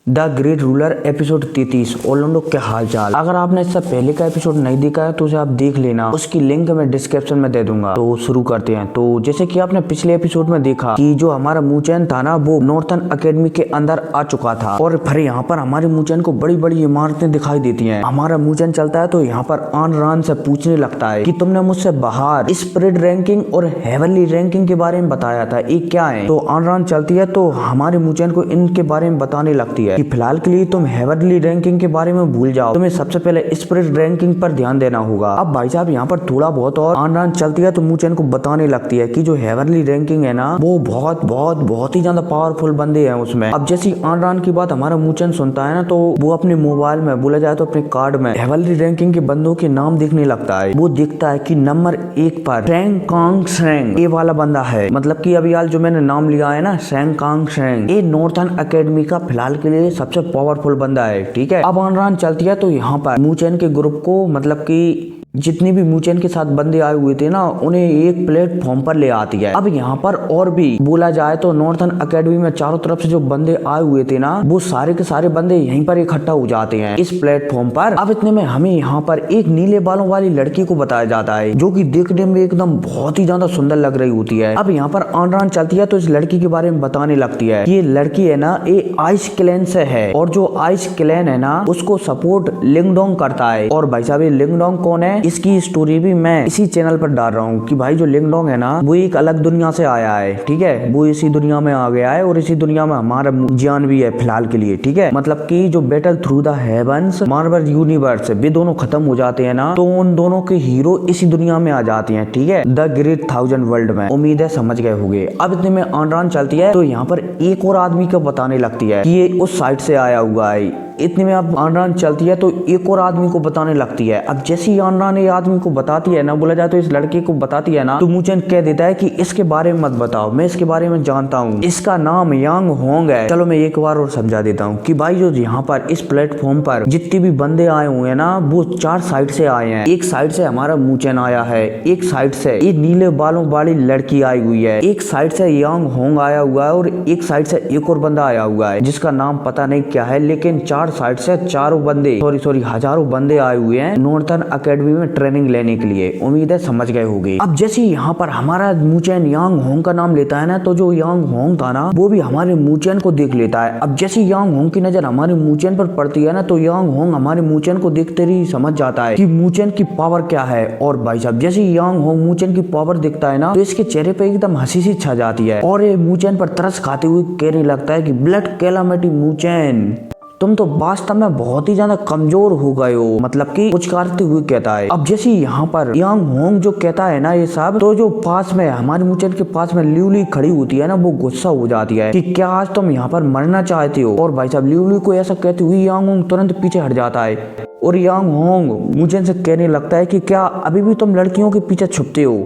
The great ruler episode 33 Orlando के हालचाल। अगर आपने इससे पहले का एपिसोड नहीं देखा है तो उसे आप देख लेना, उसकी लिंक मैं डिस्क्रिप्शन में दे दूंगा। तो शुरू करते हैं। तो जैसे कि आपने पिछले एपिसोड में देखा कि जो हमारा मूचैन था ना वो नॉर्थन एकेडमी के अंदर आ चुका था और फिर यहाँ पर हमारे मूचैन को बड़ी बड़ी इमारतें दिखाई देती है। हमारा मूचैन चलता है तो यहाँ पर आन रान से पूछने लगता है कि तुमने मुझसे बाहर स्प्रेड रैंकिंग और हेवनली रैंकिंग के बारे में बताया था, ये क्या है। तो आन रान चलती है तो हमारे मूचैन को इनके बारे में बताने लगती है कि फिलहाल के लिए तुम हेवनली रैंकिंग के बारे में भूल जाओ, तुम्हें सबसे पहले स्पिरिट रैंकिंग पर ध्यान देना होगा। अब भाई साहब यहाँ पर थोड़ा बहुत और आन चलती है तो मूचैन को बताने लगती है कि जो हेवनली रैंकिंग है ना वो बहुत ही ज्यादा पावरफुल बंदे हैं उसमें। अब जैसी आन की बात हमारा मूचैन सुनता है ना तो वो अपने मोबाइल में बोला जाए तो अपने कार्ड में हेवनली रैंकिंग के बंदों के नाम देखने लगता है। वो देखता है कि नंबर 1 पर शेंग कांग शेंग ये वाला बंदा है, मतलब कि अभी यार जो मैंने नाम लिया है ना शेंग कांग शेंग, ये नॉर्थन एकेडमी का फिलहाल के लिए सबसे पावरफुल बंदा है। ठीक है। अब आन चलती है तो यहाँ पर मूचैन के ग्रुप को, मतलब कि जितनी भी मूचैन के साथ बंदे आए हुए थे ना उन्हें एक प्लेटफॉर्म पर ले आती है। अब यहाँ पर और भी बोला जाए तो नॉर्थन एकेडमी में चारों तरफ से जो बंदे आए हुए थे ना वो सारे के सारे बंदे यहीं पर इकट्ठा हो जाते हैं इस प्लेटफॉर्म पर। अब इतने में हमें यहाँ पर एक नीले बालों वाली लड़की को बताया जाता है जो कि देखने में एकदम बहुत ही ज्यादा सुंदर लग रही होती है। अब यहाँ पर आन चलती है तो इस लड़की के बारे में बताने लगती है कि ये लड़की है ना ये आइस क्लैन से है और जो आइस क्लैन है ना उसको सपोर्ट लिंगडोंग करता है। और भाई साहब ये लिंगडोंग कौन है इसकी स्टोरी भी मैं इसी चैनल पर डाल रहा हूँ कि भाई जो लिंगडोंग है ना वो एक अलग दुनिया से आया है। ठीक है। वो इसी दुनिया में आ गया है और इसी दुनिया में हमारा ज्ञान भी है फिलहाल के लिए। ठीक है। मतलब कि जो Battle Through the Heavens Marvel universe वे दोनों खत्म हो जाते हैं ना तो उन दोनों के हीरो इसी दुनिया में आ जाते हैं। ठीक है। द ग्रेट 1000 वर्ल्ड में। उम्मीद है समझ गए होंगे। अब इतने में आन चलती है तो यहाँ पर एक और आदमी को बताने लगती है कि ये उस साइड से आया हुआ है। इतने में अब आन चलती है तो एक और आदमी को बताने लगती है। अब जैसे ही आन ये आदमी को बताती है ना, बोला जाए तो इस लड़के को बताती है ना, तो मूचैन कह देता है कि इसके बारे में मत बताओ, मैं इसके बारे में जानता हूँ, इसका नाम यांग होंग है। चलो मैं एक बार और समझा देता हूँ कि भाई जो यहाँ पर इस प्लेटफॉर्म पर जितने भी बंदे आए हुए हैं ना वो 4 साइड से आए हैं। एक साइड से हमारा मूचैन आया है, एक साइड से ये नीले बालों वाली लड़की आई हुई है, एक साइड से यांग होंग आया हुआ है और एक साइड से एक और बंदा आया हुआ है जिसका नाम पता नहीं क्या है। लेकिन 4 साइड से चारों बंदे सॉरी हजारों बंदे आए हुए हैं नॉर्थन एकेडमी में ट्रेनिंग लेने के लिए। उम्मीद है समझ गए होंगे। अब जैसे यहाँ पर हमारा मूचैन यांग होंग का नाम लेता है ना तो जो यांग होंग था ना वो भी हमारे मूचैन को देख लेता है। अब जैसे यांग होंग की नजर हमारे मूचैन पर पड़ती है ना तो यांग होंग हमारे मूचैन को देखते ही समझ जाता है कि मूचैन की पावर क्या है। और भाई साहब जैसे यांग होंग मूचैन की पावर दिखता है ना तो इसके चेहरे पे एकदम हंसी सी छा जाती है और ये मूचैन पर तरस खाते हुए कहने लगता है कि ब्लड कैलामिटी मूचैन तुम तो वास्तव में बहुत ही ज्यादा कमजोर हो गए हो, मतलब कि पुचकारते हुए कहता है। अब जैसे यहाँ पर यांग होंग जो कहता है ना ये सब तो जो पास में हमारे मूचैन के पास में ल्यूली खड़ी होती है ना वो गुस्सा हो जाती है कि क्या आज तुम यहाँ पर मरना चाहते हो। और भाई साहब ल्यूली को ऐसा कहते हुए यांग होंग तुरंत पीछे हट जाता है और यांग होंग मूचैन से कहने लगता है कि क्या अभी भी तुम लड़कियों के पीछे छुपते हो।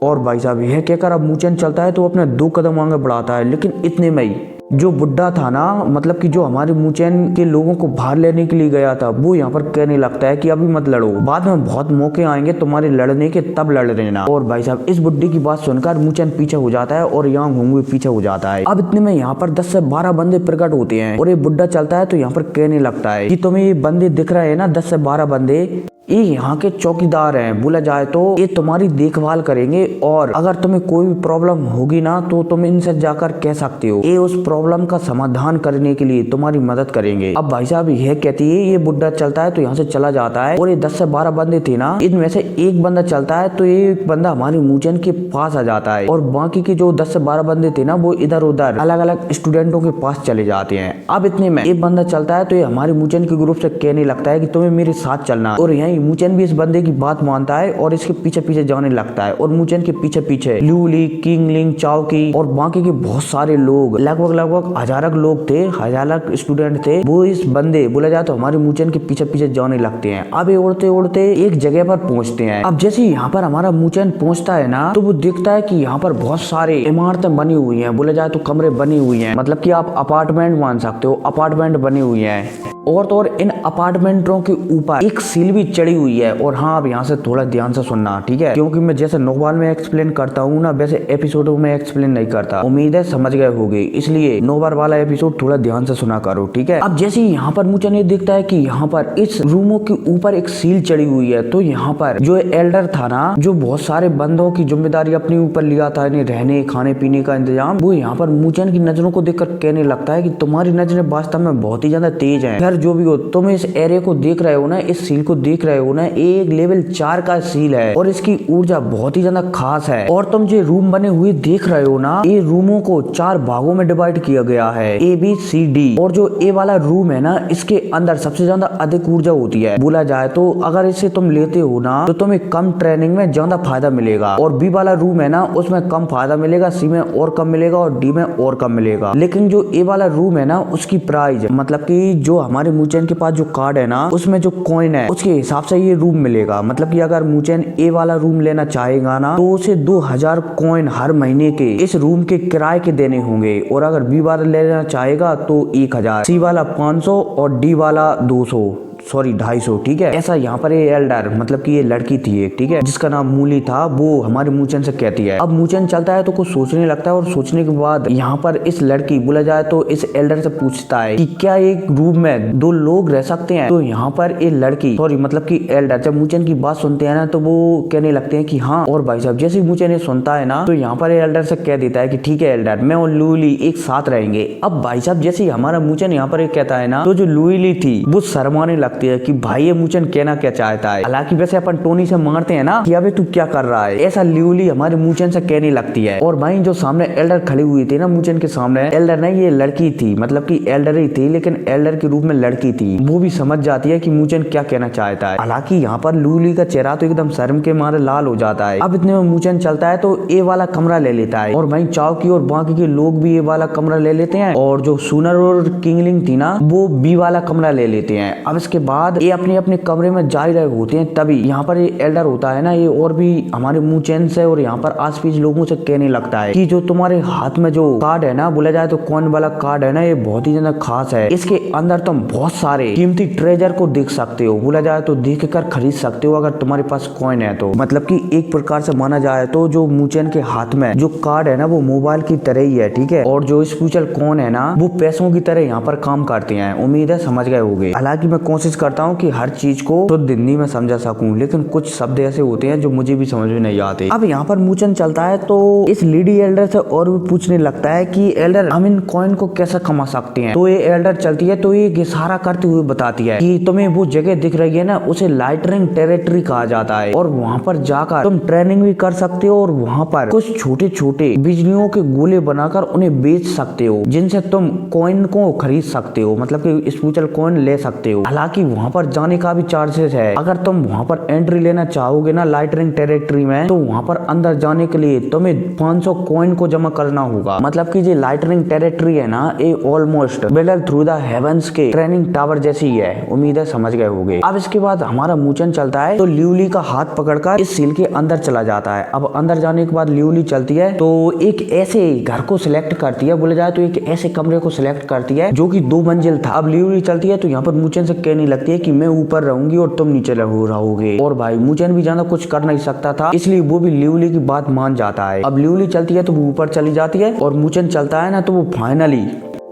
और भाई साहब यह कहकर अब मूचैन चलता है तो अपने 2 कदम आगे बढ़ाता है। लेकिन इतने में ही जो बुड्ढा था ना, मतलब कि जो हमारे मूचैन के लोगों को बाहर लेने के लिए गया था वो यहाँ पर कहने लगता है कि अभी मत लड़ो, बाद में बहुत मौके आएंगे तुम्हारे लड़ने के, तब लड़ लेना। और भाई साहब इस बुड्ढे की बात सुनकर मूचैन पीछे हो जाता है और यांग होंग भी पीछे हो जाता है। अब इतने में यहाँ पर 10 से 12 बंदे प्रकट होते हैं और ये बुड्ढा चलता है तो यहाँ पर कहने लगता है कि तुम्हें ये बंदे दिख रहे हैं ना 10 से 12 बंदे, ये यहाँ के चौकीदार हैं। बोला जाए तो ये तुम्हारी देखभाल करेंगे और अगर तुम्हें कोई भी प्रॉब्लम होगी ना तो तुम इनसे जाकर कह सकते हो, ये उस प्रॉब्लम का समाधान करने के लिए तुम्हारी मदद करेंगे। अब भाई साहब यह कहती है, ये बुड्ढा चलता है तो यहाँ से चला जाता है और ये 10 से 12 बंदे थे ना इनमें से एक बंदा चलता है तो ये बंदा हमारे मूचैन के पास आ जाता है और बाकी के जो 10 से 12 बंदे थे ना वो इधर उधर अलग अलग स्टूडेंटों के पास चले जाते हैं। अब इतने में एक बंदा चलता है तो ये हमारे मूचैन के ग्रुप से कहने लगता है कि तुम्हें मेरे साथ चलना। और यही मूचैन भी इस बंदे की बात मानता है और इसके पीछे पीछे जाने लगता है। और मूचैन के पीछे पीछे ल्यूली, किंगलिंग, चाओकी और बाकी के बहुत सारे लोग, लगभग हजारक लोग थे, हजारक स्टूडेंट थे, वो इस बंदे बोला जाए तो हमारे मूचैन के पीछे पीछे जाने लगते हैं। अब ये उड़ते उड़ते एक जगह पर पहुंचते हैं। अब जैसे यहाँ पर हमारा मूचैन पहुंचता है ना तो वो देखता है कि यहाँ पर बहुत सारे इमारतें बनी हुई हैं, बोला जाए तो कमरे बनी हुई हैं, मतलब कि आप अपार्टमेंट मान सकते हो, अपार्टमेंट बनी हुई है। और तो और इन अपार्टमेंटों के ऊपर एक सील भी चढ़ी हुई है। और हाँ, अब यहाँ से थोड़ा ध्यान से सुनना, ठीक है, क्योंकि मैं जैसे नोवेल में एक्सप्लेन करता हूँ ना, वैसे एपिसोडों में एक्सप्लेन नहीं करता। उम्मीद है समझ गए होगे, इसलिए नोवेल वाला एपिसोड थोड़ा ध्यान से सुना करो, ठीक है। अब जैसे यहाँ पर मुझे नहीं दिखता है कि यहाँ पर इस रूमों के ऊपर एक सील चढ़ी हुई है, तो यहाँ पर जो एल्डर था ना, जो बहुत सारे बंदों की जिम्मेदारी अपने ऊपर लिया था, इन्हें रहने खाने पीने का इंतजाम, वो यहाँ पर मुचन की नजरों को देखकर कहने लगता है कि तुम्हारी नजरें वास्तव में बहुत ही ज्यादा तेज हैं। खैर जो भी हो, तुम इस एरिया को देख रहे हो ना, इस सील को देख रहे हो ना, एक लेवल 4 का सील है और इसकी ऊर्जा बहुत ही ज्यादा खास है। और तुम जो रूम बने हुए देख रहे हो ना, ये रूमों को 4 भागों में डिवाइड किया गया है, ABCD। और जो ए वाला रूम है ना, इसके अंदर सबसे ज्यादा अधिक ऊर्जा होती है। बोला जाए तो अगर इसे तुम लेते हो ना, तो तुम्हें कम ट्रेनिंग में ज्यादा फायदा मिलेगा। और बी वाला रूम है ना, उसमें कम फायदा मिलेगा, सी में और कम मिलेगा और डी में और कम मिलेगा। लेकिन जो ए वाला रूम है ना, उसकी प्राइस मतलब कि जो हमारे मुचैन के पास जो कार्ड है ना, उसमें जो कॉइन है उसके हिसाब से ये रूम मिलेगा। मतलब कि अगर मुचैन ए वाला रूम लेना चाहेगा ना, तो उसे 2000 कॉइन हर महीने के इस रूम के किराए के देने होंगे। और अगर बी वाला लेना चाहेगा तो 1000, सी वाला 500 और डी वाला 250, ठीक है। ऐसा यहाँ पर ये एल्डर मतलब कि ये लड़की थी एक, ठीक है, जिसका नाम मूली था, वो हमारे मुचन से कहती है। अब मुचन चलता है तो कुछ सोचने लगता है और सोचने के बाद यहाँ पर इस लड़की बोला जाए तो इस एल्डर से पूछता है कि क्या एक रूम में 2 लोग रह सकते हैं। तो यहाँ पर ये लड़की मतलब कि एल्डर जब मुचन की बात सुनते हैं ना, तो वो कहने लगते हैं कि हाँ। और भाई साहब जैसे मुचन ये सुनता है ना, तो यहाँ पर एल्डर से कह देता है कि ठीक है एल्डर, मैं और लुईली एक साथ रहेंगे। अब भाई साहब जैसे हमारा मुचन यहाँ पर कहता है ना, तो जो लुईली थी वो शर्माने लगती है कि भाई ये मुचन कहना क्या चाहता है। हालांकि वैसे अपन टोनी से मारते हैं ना कि अबे तू क्या कर रहा है, ऐसा ल्यूली हमारे मुचन से कहने लगती है। और भाई जो सामने एल्डर खड़ी हुई थी ना मुचन के सामने, एल्डर नहीं ये लड़की थी, मतलब कि एल्डर ही थी लेकिन एल्डर के रूप में लड़की थी। वो भी समझ जाती है कि मुचन क्या कहना चाहता है। हालांकि यहाँ पर लूली का चेहरा तो एकदम शर्म के मारे लाल हो जाता है। अब इतने में मुचन चलता है तो ए वाला कमरा ले लेता है और भाई चावकी और बाकी के लोग भी ये वाला कमरा ले लेते हैं। और जो सुनर और किंगलिंग थी ना, वो बी वाला कमरा ले लेते हैं। अब इसके बाद ये अपने अपने कमरे में जा रहे होते हैं, तभी यहाँ पर ये एल्डर होता है ना, ये और भी हमारे मुचैन से और यहाँ पर आसपास लोगों से कहने लगता है कि जो तुम्हारे हाथ में जो कार्ड है ना, बोला जाए तो कॉइन वाला कार्ड है ना, ये बहुत ही ज्यादा खास है। इसके अंदर तुम बहुत सारे कीमती ट्रेजर को देख सकते हो, बोला जाए तो देख कर खरीद सकते हो अगर तुम्हारे पास कॉइन है तो। मतलब कि एक प्रकार से माना जाए तो जो मुचैन के हाथ में जो कार्ड है ना, वो मोबाइल की तरह ही है, ठीक है। और जो स्पिरिचुअल कॉइन है ना, वो पैसों की तरह यहाँ पर काम करते हैं। उम्मीद है समझ गए होंगे। हालांकि मैं कोशिश करता हूँ कि हर चीज को तो हिंदी में समझा सकूं, लेकिन कुछ शब्द ऐसे होते हैं जो मुझे भी समझ में नहीं आते। अब यहाँ पर मुचन चलता है तो इस लेडी एल्डर से और भी पूछने लगता है कि एल्डर हम इन कॉइन को कैसे कमा सकते हैं। तो ये एल्डर चलती है तो ये इशारा करते हुए बताती है कि तुम्हें वो जगह दिख रही है ना, उसे लाइटनिंग टेरिटरी कहा जाता है और वहाँ पर जाकर तुम ट्रेनिंग भी कर सकते हो और वहाँ पर कुछ छोटे छोटे बिजलियों के गोले बनाकर उन्हें बेच सकते हो, जिनसे तुम कॉइन को खरीद सकते हो, मतलब कि स्पिरिचुअल कॉइन ले सकते हो। हालांकि वहाँ पर जाने का भी चार्जेस है। अगर तुम वहाँ पर एंट्री लेना चाहोगे ना लाइटनिंग टेरिटरी में, तो वहाँ पर अंदर जाने के लिए तुम्हें 500 कॉइन को जमा करना होगा। मतलब कि जो लाइटनिंग टेरिटरी है ना, ये almost battle through the heavens के ट्रेनिंग टावर जैसी ही है। उम्मीद है समझ गए होंगे। अब इसके बाद हमारा मुचन चलता है तो ल्यूली का हाथ पकड़कर इस सील के अंदर चला जाता है। अब अंदर जाने के बाद ल्यूली चलती है तो एक ऐसे घर को सिलेक्ट करती है, बोले जाए तो एक ऐसे कमरे को सिलेक्ट करती है जो कि 2 मंजिल था। अब ल्यूली चलती है तो यहाँ पर मुचन से कहने लगती है कि मैं ऊपर रहूंगी और तुम नीचे रहोगे। और भाई मुचन भी ज्यादा कुछ कर नहीं सकता था, इसलिए वो भी ल्यूली की बात मान जाता है। अब ल्यूली चलती है तो वो ऊपर चली जाती है और मुचन चलता है ना, तो वो फाइनली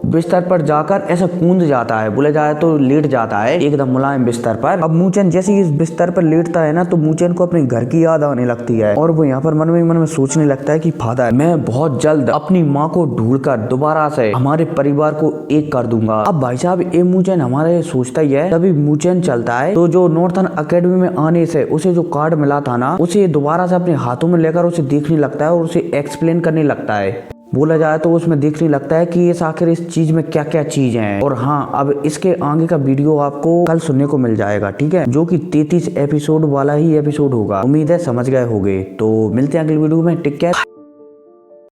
बिस्तर पर जाकर ऐसा कूद जाता है, बोला जाए तो लेट जाता है एकदम मुलायम बिस्तर पर। अब मुचन जैसे ही इस बिस्तर पर लेटता है ना, तो मुचन को अपने घर की याद आने लगती है और वो यहाँ पर मन में सोचने लगता है कि फादर, मैं बहुत जल्द अपनी माँ को ढूंढकर दोबारा से हमारे परिवार को एक कर दूंगा। अब भाई साहब ये मुचन हमारे सोचता ही है। तभी मुचन चलता है तो जो नॉर्थन अकेडमी में आने से उसे जो कार्ड मिला था ना, उसे दोबारा से अपने हाथों में लेकर उसे देखने लगता है और उसे एक्सप्लेन करने लगता है। बोला जाए तो उसमें देखने लगता है कि इस आखिर इस चीज में क्या क्या चीज हैं। और हाँ, अब इसके आगे का वीडियो आपको कल सुनने को मिल जाएगा, ठीक है, जो कि 33 एपिसोड वाला ही एपिसोड होगा। उम्मीद है समझ गए होंगे। तो मिलते हैं अगले वीडियो में। Take care.